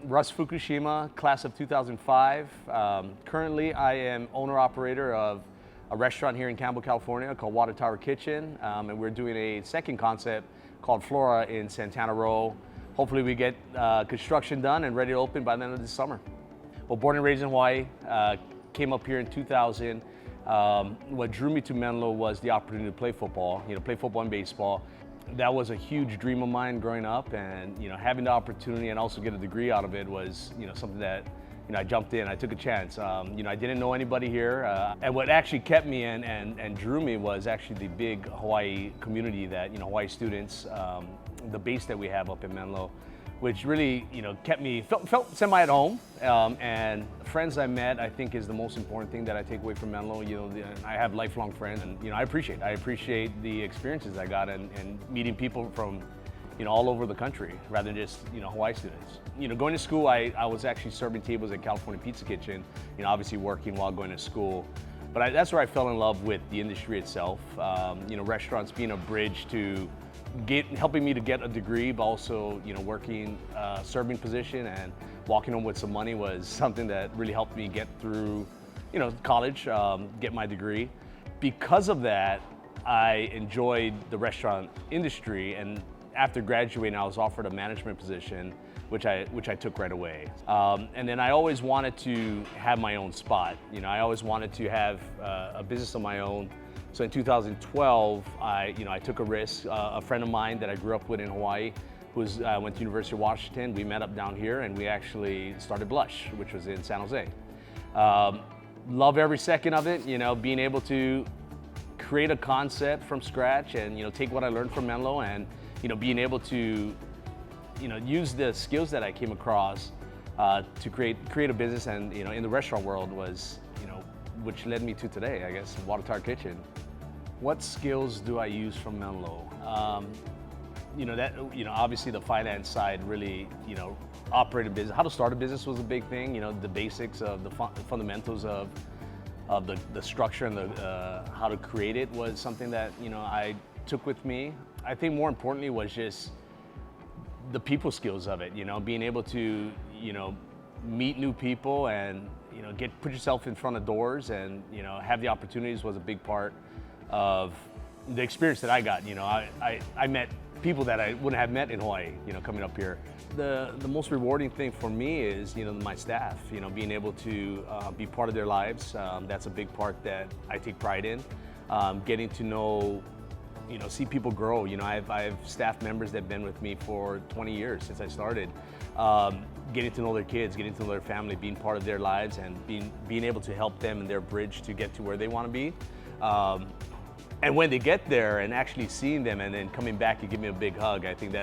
Russ Fukushima, class of 2005. Currently, I am owner-operator of a restaurant here in Campbell, California called Water Tower Kitchen, and we're doing a second concept called Flora in Santana Row. Hopefully we get construction done and ready to open by the end of this summer. Well, born and raised in Hawaii, came up here in 2000. What drew me to Menlo was the opportunity to play football, play football and baseball. That was a huge dream of mine growing up, and having the opportunity and also get a degree out of it was something that I jumped in. I took a chance. I didn't know anybody here, and what actually kept me in and drew me was actually the big Hawaii community that Hawaii students, the base that we have up in Menlo, which really kept me felt semi at home, and friends I met I think is the most important thing that I take away from Menlo. I have lifelong friends, and I appreciate the experiences I got and meeting people from all over the country rather than just Hawaii students. Going to school, I was actually serving tables at California Pizza Kitchen, obviously working while going to school. But that's where I fell in love with the industry itself. Restaurants being a bridge to helping me to get a degree, but also working serving position and walking home with some money was something that really helped me get through college, get my degree. Because of that, I enjoyed the restaurant industry, and after graduating I was offered a management position, which I took right away. And then I always wanted to have my own spot. I always wanted to have a business of my own. So in 2012, I took a risk. A friend of mine that I grew up with in Hawaii, went to University of Washington, we met up down here and we actually started Blush, which was in San Jose. Love every second of it, being able to create a concept from scratch and take what I learned from Menlo and being able to use the skills that I came across to create a business, and in the restaurant world was which led me to today, I guess, Water Tower Kitchen. What skills do I use from Menlo? Obviously the finance side really, operate a business. How to start a business was a big thing. The basics of the fundamentals of the structure and how to create it was something that I took with me. I think more importantly was just the people skills of it. Being able to meet new people and put yourself in front of doors and have the opportunities was a big part of the experience that I got. I met people that I wouldn't have met in Hawaii, coming up here. The most rewarding thing for me is my staff, being able to be part of their lives. That's a big part that I take pride in. Getting to know, see people grow. I have staff members that have been with me for 20 years since I started. Getting to know their kids, getting to know their family, being part of their lives, and being able to help them in their bridge to get to where they want to be. And when they get there and actually seeing them and then coming back and giving me a big hug, I think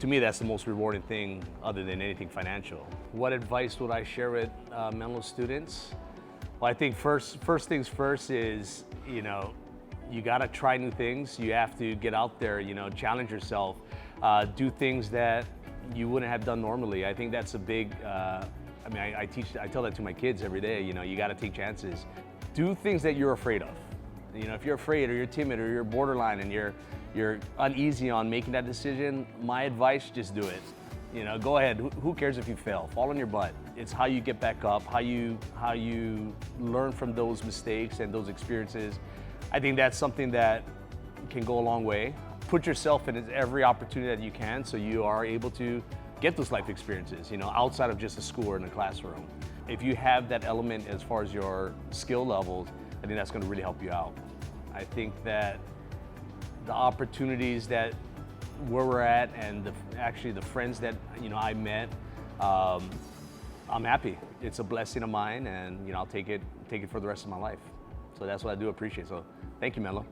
to me, that's the most rewarding thing other than anything financial. What advice would I share with Menlo students? Well, I think first things first is, you gotta try new things. You have to get out there, challenge yourself, do things that you wouldn't have done normally. I think that's a big, I tell that to my kids every day, you gotta take chances. Do things that you're afraid of. If you're afraid or you're timid or you're borderline and you're uneasy on making that decision, my advice, just do it. Go ahead, who cares if you fail? Fall on your butt. It's how you get back up, how you learn from those mistakes and those experiences. I think that's something that can go a long way. Put yourself in every opportunity that you can so you are able to get those life experiences, outside of just a school or in a classroom. If you have that element as far as your skill levels, I think that's going to really help you out. I think that the opportunities that where we're at and actually the friends that I met, I'm happy. It's a blessing of mine, and I'll take it for the rest of my life. So that's what I do appreciate. So thank you, Menlo.